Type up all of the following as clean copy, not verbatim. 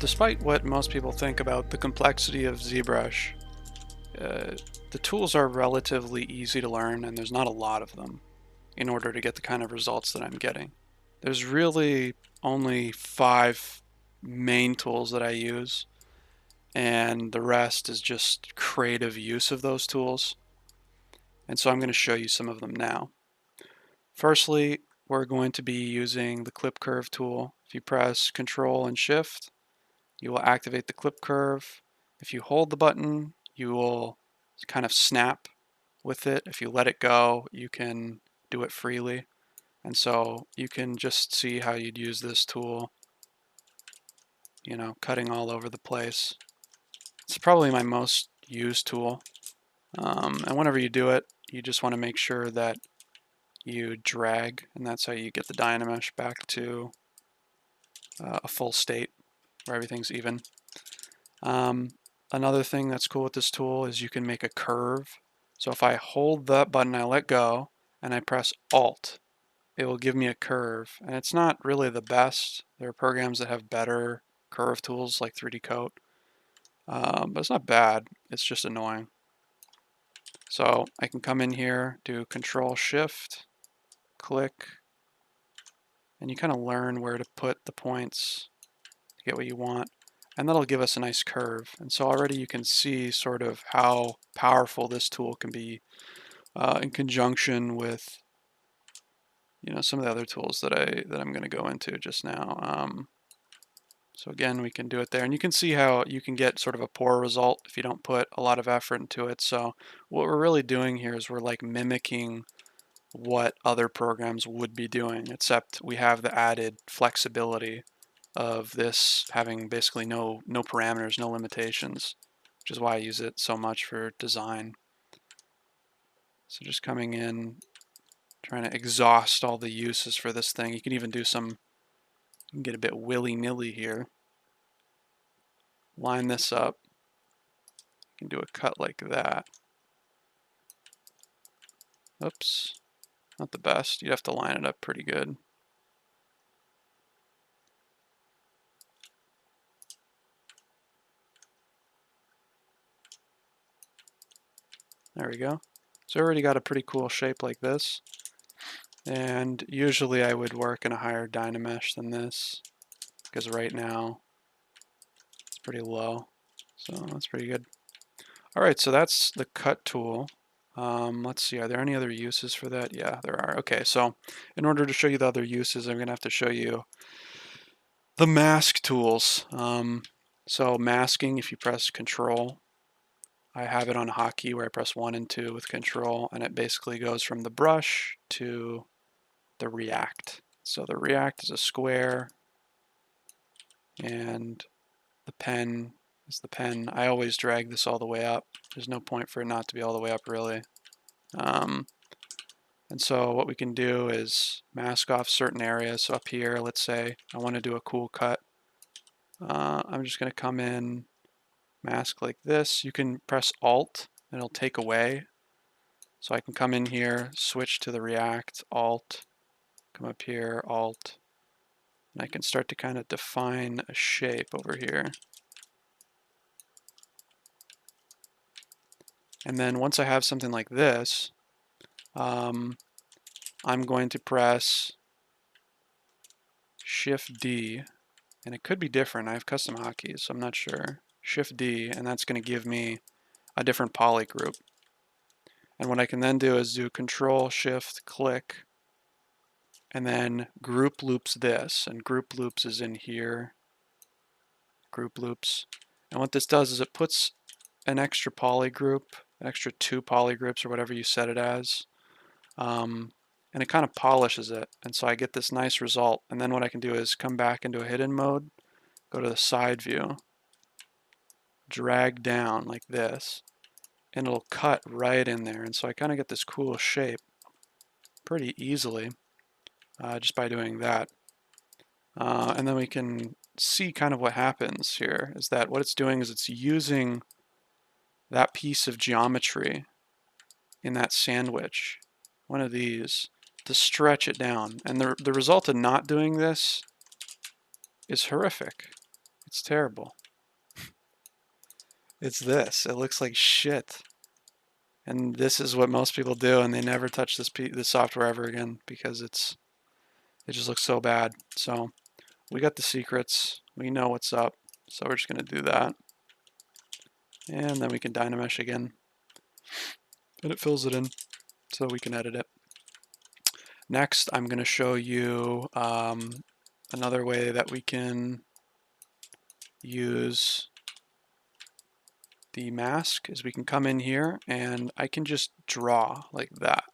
Despite what most people think about the complexity of ZBrush, the tools are relatively easy to learn, and there's not a lot of them in order to get the kind of results that I'm getting. There's really only 5 main tools that I use, and the rest is just creative use of those tools. And so I'm going to show you some of them now. Firstly, we're going to be using the clip curve tool. If you press Control and Shift, you will activate the clip curve. If you hold the button, you will kind of snap with it. If you let it go, you can do it freely. And so you can just see how you'd use this tool, you know, cutting all over the place. It's probably my most used tool. And whenever you do it, you just want to make sure that you drag, and that's how you get the Dynamesh back to a full state where everything's even. Another thing that's cool with this tool is you can make a curve. So if I hold that button, I let go, and I press Alt, it will give me a curve. And it's not really the best. There are programs that have better curve tools like 3D Coat, but it's not bad. It's just annoying. So I can come in here, do Control Shift, click, and you kind of learn where to put the points to get what you want. And that'll give us a nice curve. And so already you can see sort of how powerful this tool can be in conjunction with, you know, some of the other tools that I'm going to go into just now. So again, we can do it there, and you can see how you can get sort of a poor result if you don't put a lot of effort into it. So what we're really doing here is we're like mimicking what other programs would be doing, except we have the added flexibility of this having basically no parameters, no limitations, which is why I use it so much for design. So just coming in, trying to exhaust all the uses for this thing. You can even do some, you can get a bit willy-nilly here. Line this up. You can do a cut like that. Oops, not the best. You'd have to line it up pretty good. There we go. So I already got a pretty cool shape like this. And usually I would work in a higher Dynamesh than this, because right now it's pretty low. So that's pretty good. All right, so that's the cut tool. Let's see, are there any other uses for that? Yeah, there are. Okay, so in order to show you the other uses, I'm gonna have to show you the mask tools. So masking, if you press Control, I have it on hotkey where I press 1 and 2 with Control, and it basically goes from the brush to the react. So the react is a square, and the pen is the pen. I always drag this all the way up. There's no point for it not to be all the way up, really. And so what we can do is mask off certain areas. So up here, let's say I want to do a cool cut. I'm just going to come in, mask like this. You can press Alt, and it'll take away. So I can come in here, switch to the React, Alt, come up here, Alt, and I can start to kind of define a shape over here. And then once I have something like this, I'm going to press Shift D, and it could be different. I have custom hotkeys, so I'm not sure. Shift D, and that's going to give me a different poly group. And what I can then do is do Control Shift click, and then group loops this, and group loops is in here. Group loops, and what this does is it puts an extra poly group, an extra 2 poly groups or whatever you set it as, and it kind of polishes it, and so I get this nice result. And then what I can do is come back into a hidden mode, go to the side view, drag down like this, and it'll cut right in there. And so I kind of get this cool shape pretty easily just by doing that. And then we can see kind of what happens here is that what it's doing is it's using that piece of geometry in that sandwich, one of these, to stretch it down. And the result of not doing this is horrific. It's terrible. It's this. It looks like shit. And this is what most people do, and they never touch this software ever again because it just looks so bad. So we got the secrets. We know what's up. So we're just going to do that. And then we can Dynamesh again. And it fills it in so we can edit it. Next, I'm going to show you another way that we can use the mask is we can come in here and I can just draw like that.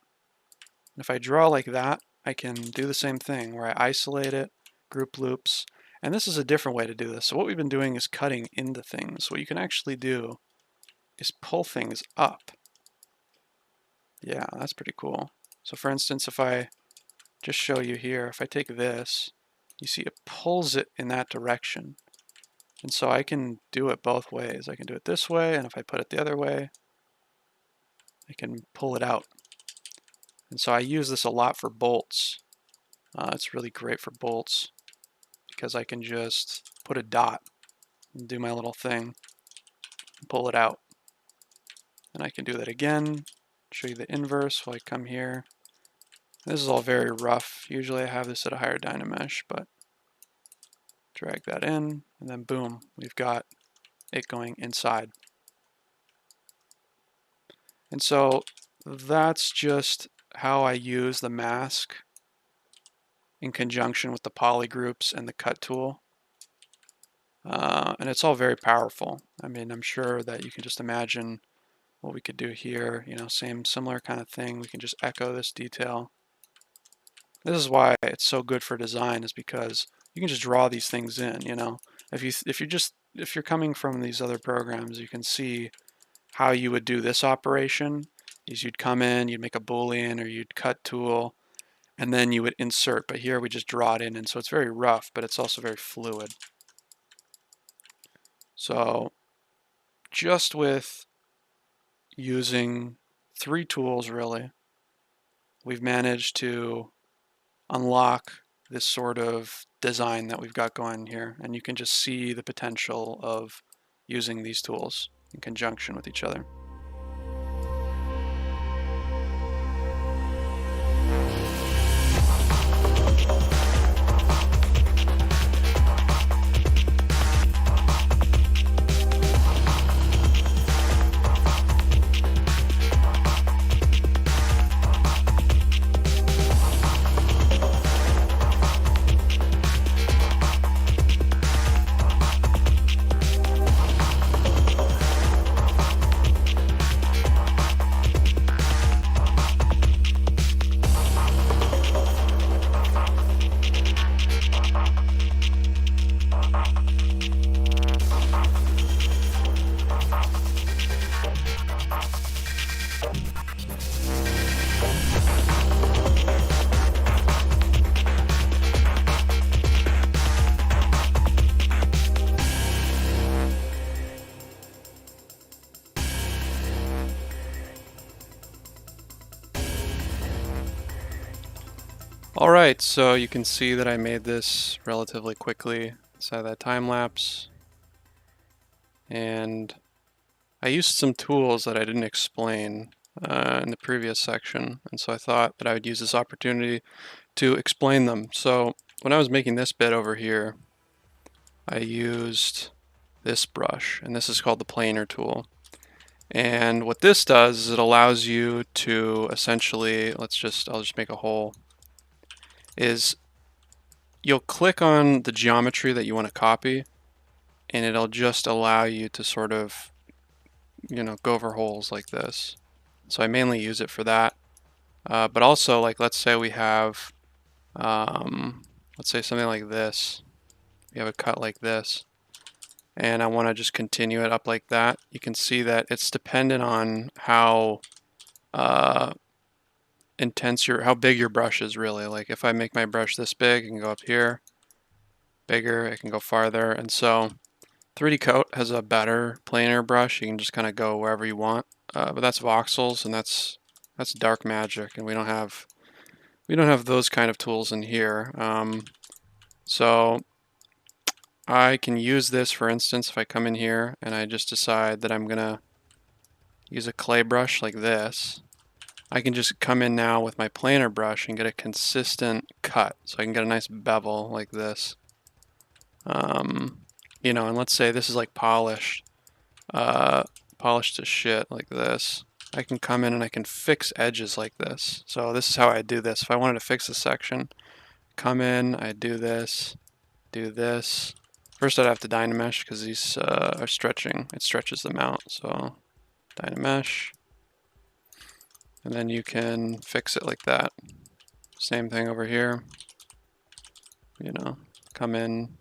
And if I draw like that, I can do the same thing where I isolate it, group loops, and this is a different way to do this. So what we've been doing is cutting into things. What you can actually do is pull things up. Yeah, that's pretty cool. So for instance, if I just show you here, if I take this, you see it pulls it in that direction. And so I can do it both ways. I can do it this way, and if I put it the other way, I can pull it out. And so I use this a lot for bolts. It's really great for bolts because I can just put a dot and do my little thing and pull it out. And I can do that again, show you the inverse. So I come here. This is all very rough. Usually I have this at a higher Dynamesh, but drag that in, and then boom, we've got it going inside. And so that's just how I use the mask in conjunction with the poly groups and the cut tool. And it's all very powerful. I mean, I'm sure that you can just imagine what we could do here. You know, similar kind of thing. We can just echo this detail. This is why it's so good for design, is because you can just draw these things in. You know, if you're coming from these other programs, you can see how you would do this operation. Is you'd come in, you'd make a boolean, or you'd cut tool, and then you would insert. But here we just draw it in, and so it's very rough, but it's also very fluid. So just with using 3 tools, really, we've managed to unlock this sort of design that we've got going here. And you can just see the potential of using these tools in conjunction with each other. Alright, so you can see that I made this relatively quickly inside that time lapse. And I used some tools that I didn't explain in the previous section, and so I thought that I would use this opportunity to explain them. So when I was making this bit over here, I used this brush, and this is called the planer tool. And what this does is it allows you to essentially, I'll just make a hole, is you'll click on the geometry that you want to copy, and it'll just allow you to sort of, you know, go over holes like this. So I mainly use it for that. But also, like, let's say we have, let's say something like this. We have a cut like this, and I want to just continue it up like that. You can see that it's dependent on how how big your brush is, really. Like if I make my brush this big, it can go up here. Bigger, it can go farther. And so 3D Coat has a better planer brush. You can just kind of go wherever you want. But that's voxels, and that's dark magic, and we don't have those kind of tools in here. So I can use this, for instance, if I come in here and I just decide that I'm gonna use a clay brush like this, I can just come in now with my planer brush and get a consistent cut. So I can get a nice bevel like this. You know, and let's say this is like polished to shit like this. I can come in and I can fix edges like this. So this is how I do this. If I wanted to fix a section, come in, I do this, do this. First I'd have to Dynamesh because these are stretching. It stretches them out. So Dynamesh. And then you can fix it like that. Same thing over here. You know, come in,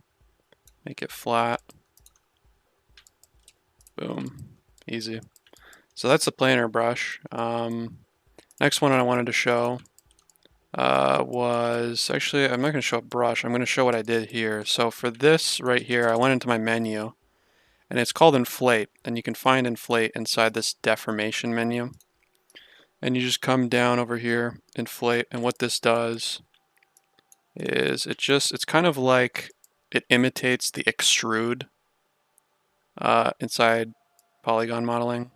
make it flat. Boom. Easy. So that's the planer brush. Next one I wanted to show was, actually, I'm not going to show a brush. I'm going to show what I did here. So for this right here, I went into my menu, and it's called Inflate, and you can find Inflate inside this deformation menu. And you just come down over here, Inflate, and what this does is it's kind of like it imitates the extrude inside polygon modeling.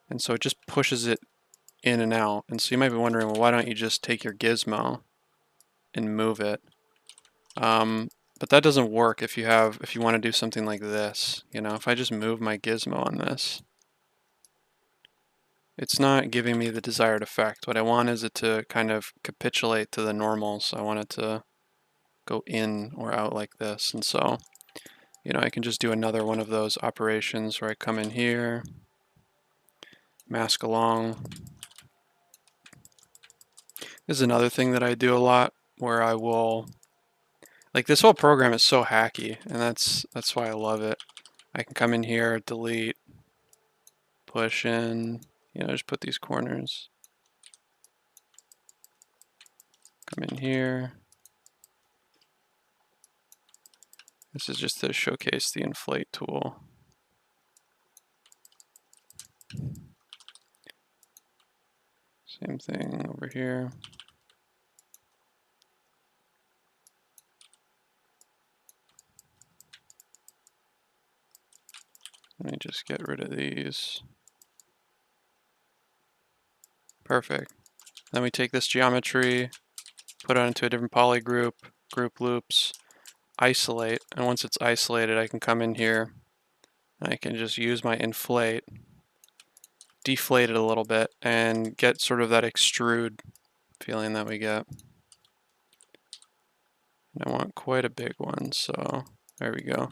And so it just pushes it in and out. And so you might be wondering, well, why don't you just take your gizmo and move it? But that doesn't work if you want to do something like this. You know, if I just move my gizmo on this, it's not giving me the desired effect. What I want is it to kind of capitulate to the normals. I want it to go in or out like this. And so, you know, I can just do another one of those operations where I come in here, mask along. This is another thing that I do a lot where I will, like, this whole program is so hacky, and that's why I love it. I can come in here, delete, push in, you know, just put these corners. Come in here. This is just to showcase the Inflate tool. Same thing over here. Let me just get rid of these. Perfect. Then we take this geometry, put it into a different poly group, group loops, isolate, and once it's isolated, I can come in here and I can just use my Inflate, deflate it a little bit, and get sort of that extrude feeling that we get. And I want quite a big one, so there we go.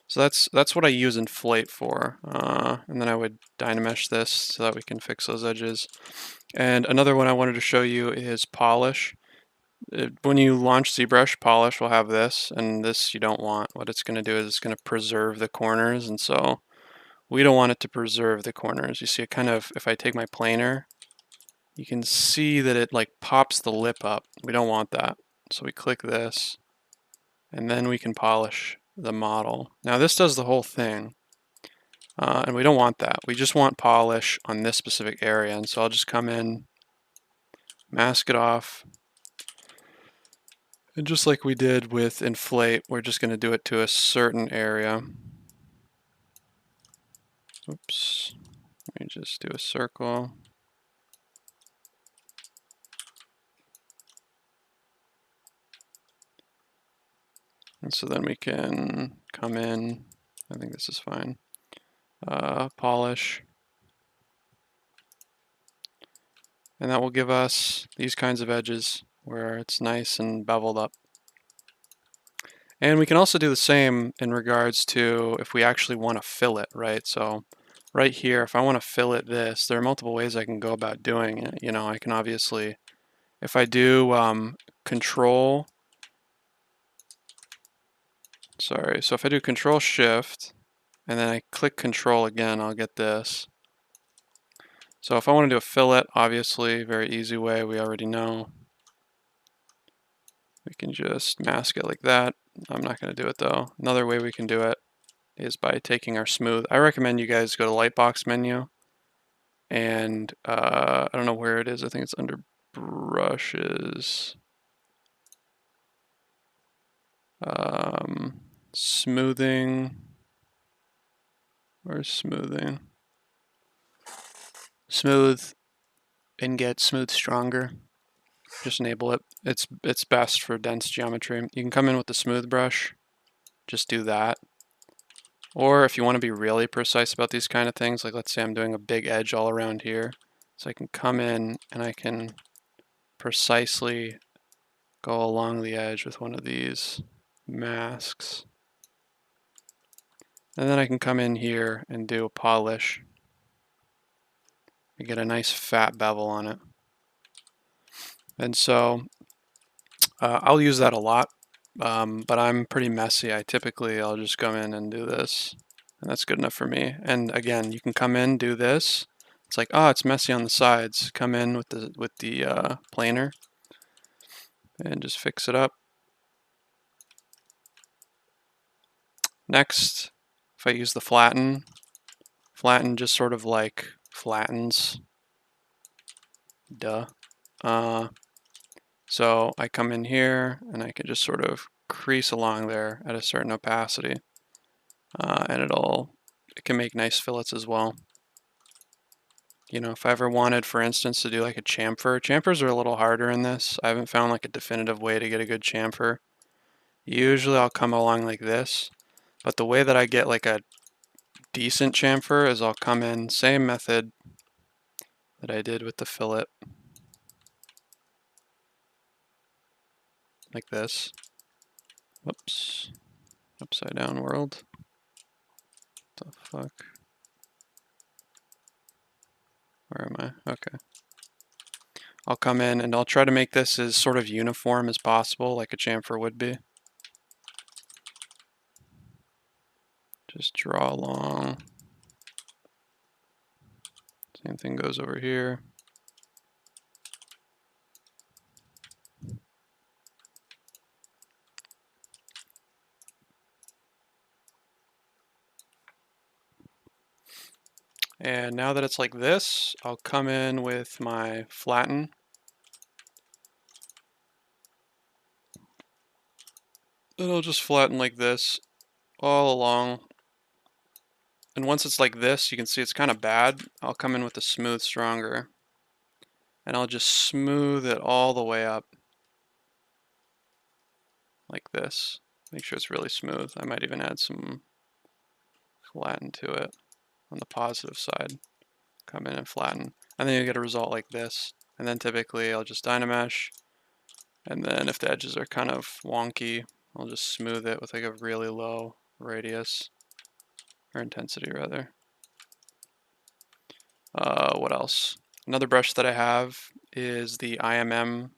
So that's what I use Inflate for, and then I would Dynamesh this so that we can fix those edges. And another one I wanted to show you is Polish. When you launch ZBrush, Polish will have this, and this you don't want. What it's going to do is it's going to preserve the corners, and so we don't want it to preserve the corners. You see it kind of, if I take my planer, you can see that it like pops the lip up. We don't want that. So we click this, and then we can polish the model. Now this does the whole thing, and we don't want that. We just want polish on this specific area, and so I'll just come in, mask it off, and just like we did with Inflate, we're just going to do it to a certain area. Oops, let me just do a circle. And so then we can come in, I think this is fine, polish, and that will give us these kinds of edges where it's nice and beveled up. And we can also do the same in regards to if we actually want to fill it, right? So right here, if I want to fill it this, there are multiple ways I can go about doing it. You know, I can obviously, if I do Control Shift, and then I click Control again, I'll get this. So if I want to do a fillet, obviously, very easy way, we already know. We can just mask it like that. I'm not going to do it though. Another way we can do it is by taking our smooth. I recommend you guys go to Lightbox menu, and I don't know where it is. I think it's under brushes. Smoothing. Where's smoothing? Smooth and get smooth stronger. Just enable it. It's best for dense geometry. You can come in with the smooth brush. Just do that. Or if you want to be really precise about these kind of things, like let's say I'm doing a big edge all around here, so I can come in and I can precisely go along the edge with one of these masks. And then I can come in here and do a polish and get a nice fat bevel on it. And so I'll use that a lot, but I'm pretty messy. I'll just come in and do this, and that's good enough for me. And again, you can come in, do this. It's like, oh, it's messy on the sides. Come in with the planer and just fix it up. Next, if I use the flatten just sort of like flattens. Duh. So I come in here and I can just sort of crease along there at a certain opacity, and it can make nice fillets as well. You know, if I ever wanted, for instance, to do like a chamfer, chamfers are a little harder in this. I haven't found like a definitive way to get a good chamfer. Usually I'll come along like this, but the way that I get like a decent chamfer is I'll come in, same method that I did with the fillet, like this. Whoops, upside down world. What the fuck? Where am I? Okay. I'll come in and I'll try to make this as sort of uniform as possible, like a chamfer would be. Just draw along. Same thing goes over here. And now that it's like this, I'll come in with my flatten. And I'll just flatten like this all along. And once it's like this, you can see it's kind of bad. I'll come in with the smooth stronger. And I'll just smooth it all the way up. Like this. Make sure it's really smooth. I might even add some flatten to it on the positive side. Come in and flatten. And then you get a result like this. And then typically I'll just Dynamesh. And then if the edges are kind of wonky, I'll just smooth it with like a really low radius, or intensity rather. What else? Another brush that I have is the IMM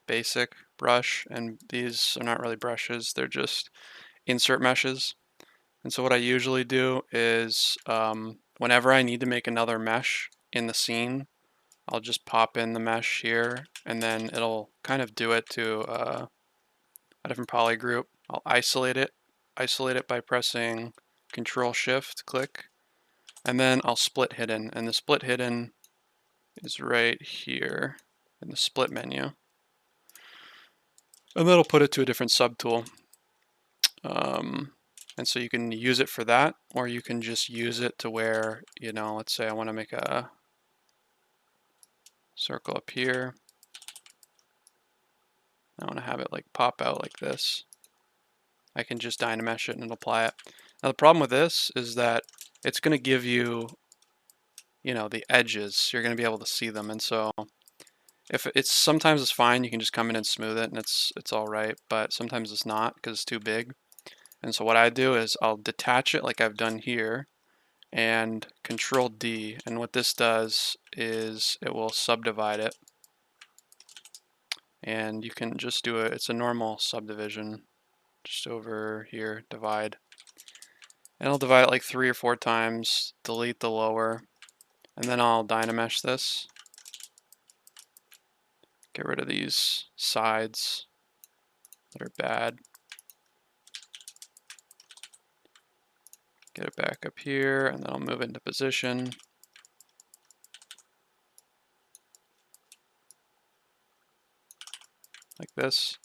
basic brush, and these are not really brushes, they're just insert meshes. And so what I usually do is whenever I need to make another mesh in the scene, I'll just pop in the mesh here, and then it'll kind of do it to a different poly group. I'll isolate it by pressing Control Shift click, and then I'll split hidden, and the split hidden is right here in the split menu, and that'll put it to a different subtool. And so you can use it for that, or you can just use it to where, you know, let's say I want to make a circle up here. I want to have it like pop out like this. I can just Dynamesh it and apply it. Now the problem with this is that it's going to give you, you know, the edges. You're going to be able to see them, and so if it's sometimes it's fine. You can just come in and smooth it, and it's all right. But sometimes it's not because it's too big. And so what I do is I'll detach it like I've done here, and Control D. And what this does is it will subdivide it, and you can just do it. It's a normal subdivision. Just over here, divide. And I'll divide it like 3 or 4 times, delete the lower, and then I'll Dynamesh this. Get rid of these sides that are bad. Get it back up here, and then I'll move it into position. Like this.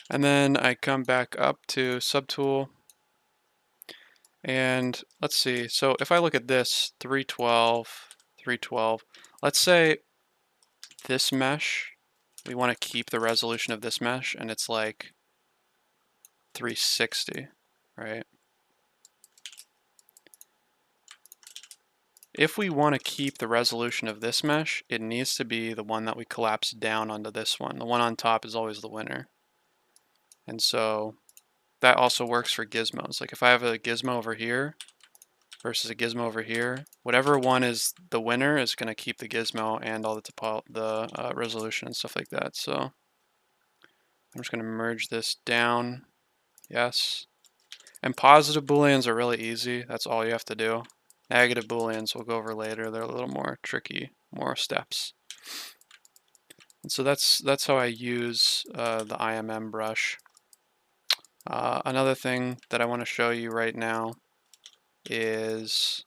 And then I come back up to Subtool, and let's see. So if I look at this 312, 312, let's say this mesh, we want to keep the resolution of this mesh, and it's like 360, right? If we want to keep the resolution of this mesh, it needs to be the one that we collapse down onto this one. The one on top is always the winner. And so that also works for gizmos. Like if I have a gizmo over here versus a gizmo over here, whatever one is the winner is going to keep the gizmo and all the resolution and stuff like that. So I'm just going to merge this down. Yes. And positive booleans are really easy. That's all you have to do. Negative booleans we'll go over later. They're a little more tricky, more steps. And so that's how I use the IMM brush. Another thing that I want to show you right now is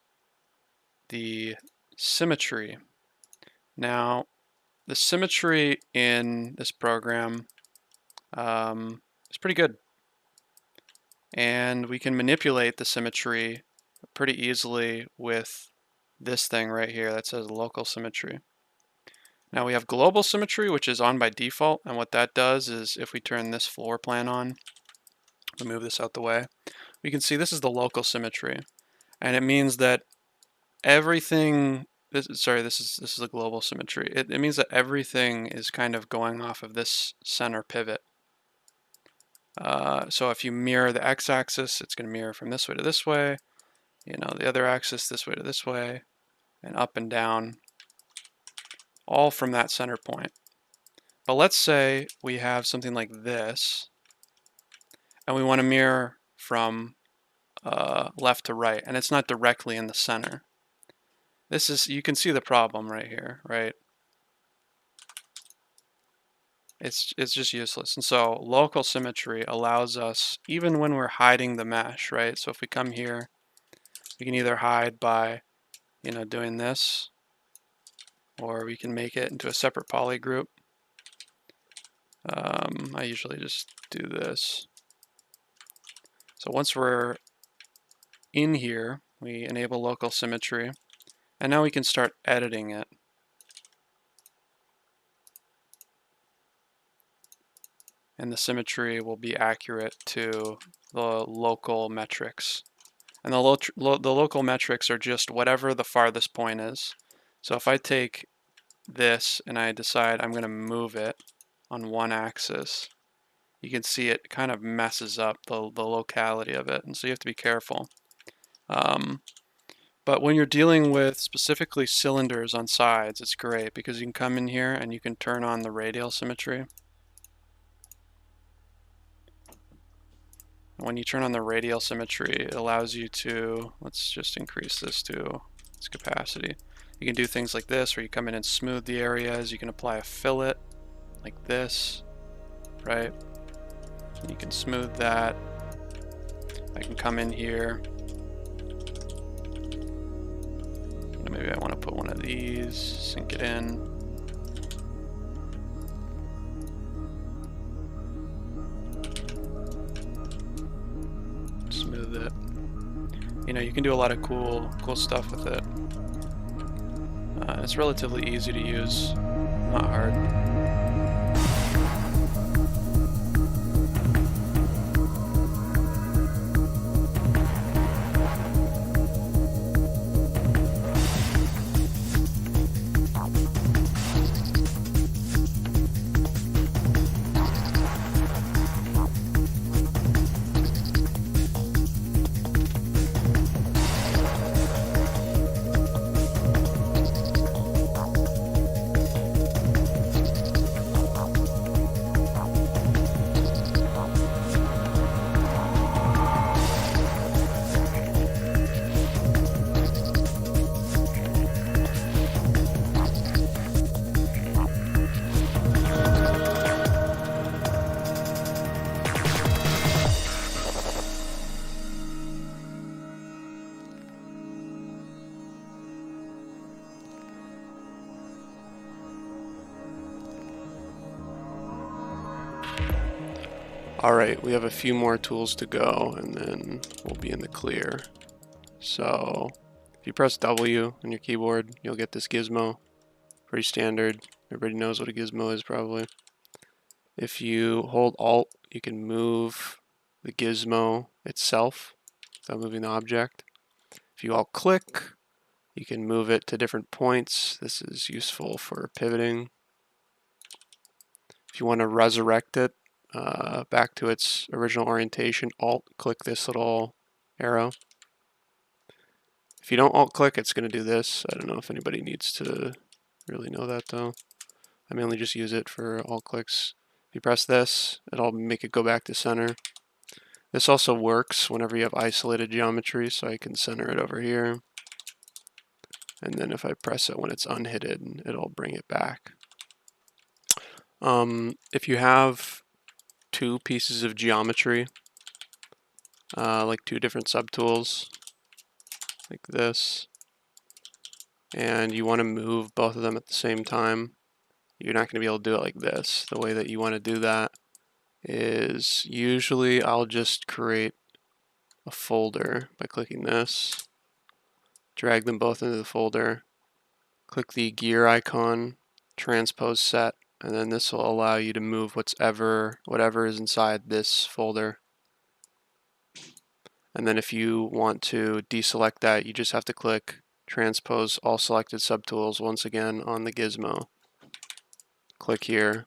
the symmetry. Now, the symmetry in this program is pretty good. And we can manipulate the symmetry pretty easily with this thing right here that says local symmetry. Now we have global symmetry, which is on by default, and what that does is if we turn this floor plan on, we'll move this out the way, we can see this is the local symmetry, and it means that everything, this is the global symmetry. It means that everything is kind of going off of this center pivot. So if you mirror the x-axis, it's going to mirror from this way to this way, you know, the other axis this way to this way, and up and down, all from that center point. But let's say we have something like this, and we want to mirror from left to right, and it's not directly in the center. This is, you can see the problem right here, right? It's just useless. And so local symmetry allows us, even when we're hiding the mesh, right? So if we come here, we can either hide by, you know, doing this, or we can make it into a separate poly group. I usually just do this. So once we're in here, we enable local symmetry, and now we can start editing it. And the symmetry will be accurate to the local metrics. And the local metrics are just whatever the farthest point is. So if I take this and I decide I'm going to move it on one axis, you can see it kind of messes up the locality of it, and so you have to be careful. But when you're dealing with specifically cylinders on sides, it's great because you can come in here and you can turn on the radial symmetry. When you turn on the radial symmetry, it allows you to, let's just increase this to its capacity. You can do things like this where you come in and smooth the areas. You can apply a fillet like this, right? And you can smooth that. I can come in here. You know, maybe I want to put one of these, sink it in. Smooth it. You know, you can do a lot of cool stuff with it. It's relatively easy to use, not hard. Alright, we have a few more tools to go and then we'll be in the clear. So if you press W on your keyboard, you'll get this gizmo. Pretty standard. Everybody knows what a gizmo is probably. If you hold Alt, you can move the gizmo itself without moving the object. If you Alt click, you can move it to different points. This is useful for pivoting. If you want to resurrect it back to its original orientation, Alt click this little arrow. If you don't Alt click, it's going to do this. I don't know if anybody needs to really know that though. I mainly just use it for Alt clicks. If you press this, it'll make it go back to center. This also works whenever you have isolated geometry, so I can center it over here. And then if I press it when it's unhidden, it'll bring it back. If you have two pieces of geometry, like two different subtools, like this, and you want to move both of them at the same time, you're not going to be able to do it like this. The way that you want to do that is usually I'll just create a folder by clicking this, drag them both into the folder, click the gear icon, transpose set, and then this will allow you to move whatever is inside this folder. And then if you want to deselect that, you just have to click transpose all selected subtools once again on the gizmo. Click here,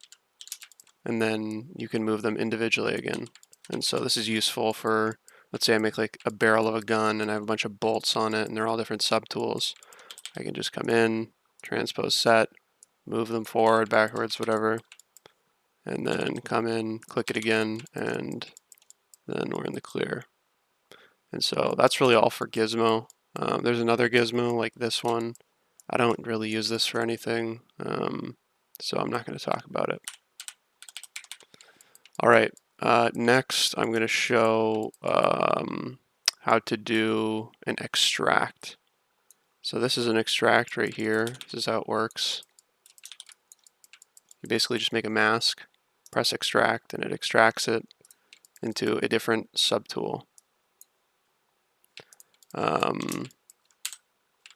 and then you can move them individually again. And so this is useful for, let's say I make like a barrel of a gun and I have a bunch of bolts on it and they're all different subtools. I can just come in, transpose set, move them forward, backwards, whatever, and then come in, click it again, and then we're in the clear. And so that's really all for gizmo. There's another gizmo like this one. I don't really use this for anything, so I'm not going to talk about it. Alright, next I'm going to show how to do an extract. So this is an extract right here. This is how it works. You basically just make a mask, press extract, and it extracts it into a different subtool.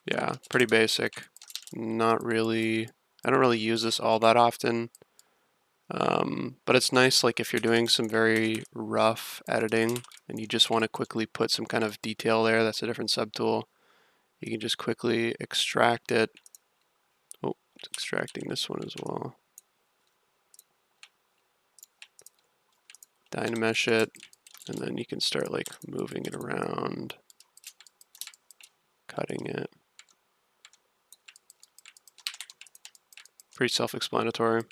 Yeah, pretty basic. Not really, I don't really use this all that often. But it's nice like if you're doing some very rough editing and you just want to quickly put some kind of detail there, that's a different subtool. You can just quickly extract it. Oh, it's extracting this one as well. Dynamesh it, and then you can start like moving it around, cutting it. Pretty self-explanatory.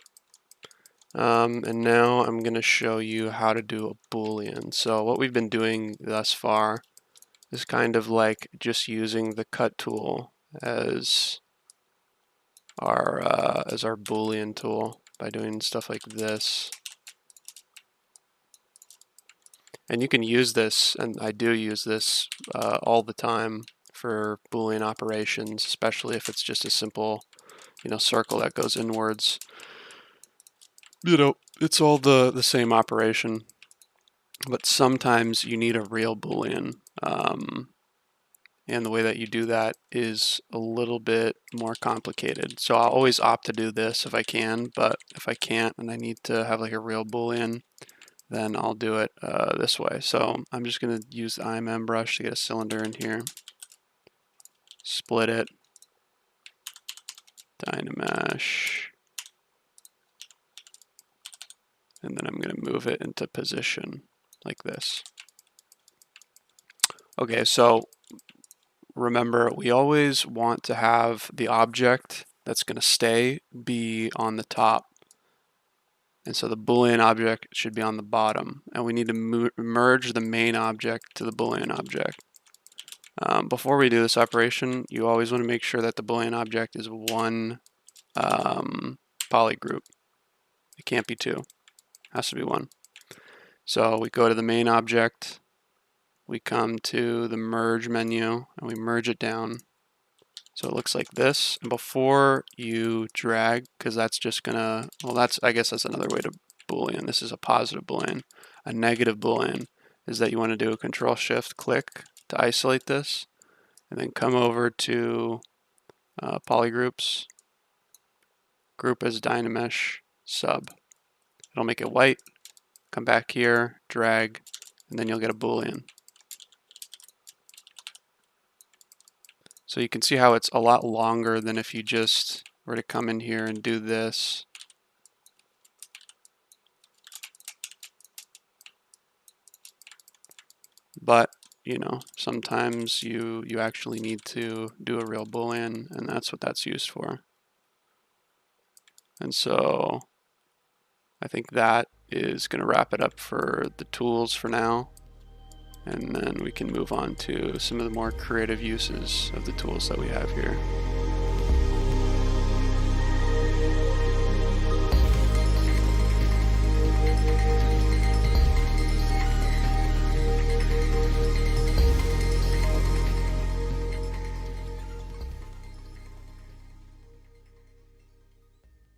And now I'm going to show you how to do a Boolean. So what we've been doing thus far is kind of like just using the cut tool as our Boolean tool by doing stuff like this. And you can use this, and I do use this all the time for Boolean operations, especially if it's just a simple, circle that goes inwards. It's all the same operation, but sometimes you need a real Boolean. And the way that you do that is a little bit more complicated. So I'll always opt to do this if I can, but if I can't and I need to have like a real Boolean, then I'll do it this way. So I'm just going to use the IMM brush to get a cylinder in here, split it, Dynamesh, and then I'm going to move it into position like this. Okay, so remember, we always want to have the object that's going to stay be on the top. And so the Boolean object should be on the bottom. And we need to merge the main object to the Boolean object. Before we do this operation, you always want to make sure that the Boolean object is one polygroup. It can't be two. It has to be one. So we go to the main object. We come to the merge menu and we merge it down. So it looks like this. And before you drag, because that's just gonna, well, I guess that's another way to Boolean. This is a positive Boolean. a negative boolean is that you want to do a Control-Shift-Click to isolate this, and then come over to polygroups, group as Dynamesh sub. It'll make it white. Come back here, drag, and then you'll get a boolean. So you can see how it's a lot longer than if you just were to come in here and do this. But, you know, sometimes you actually need to do a real boolean, and that's what that's used for. And so I think that is going to wrap it up for the tools for now. And then we can move on to some of the more creative uses of the tools that we have here.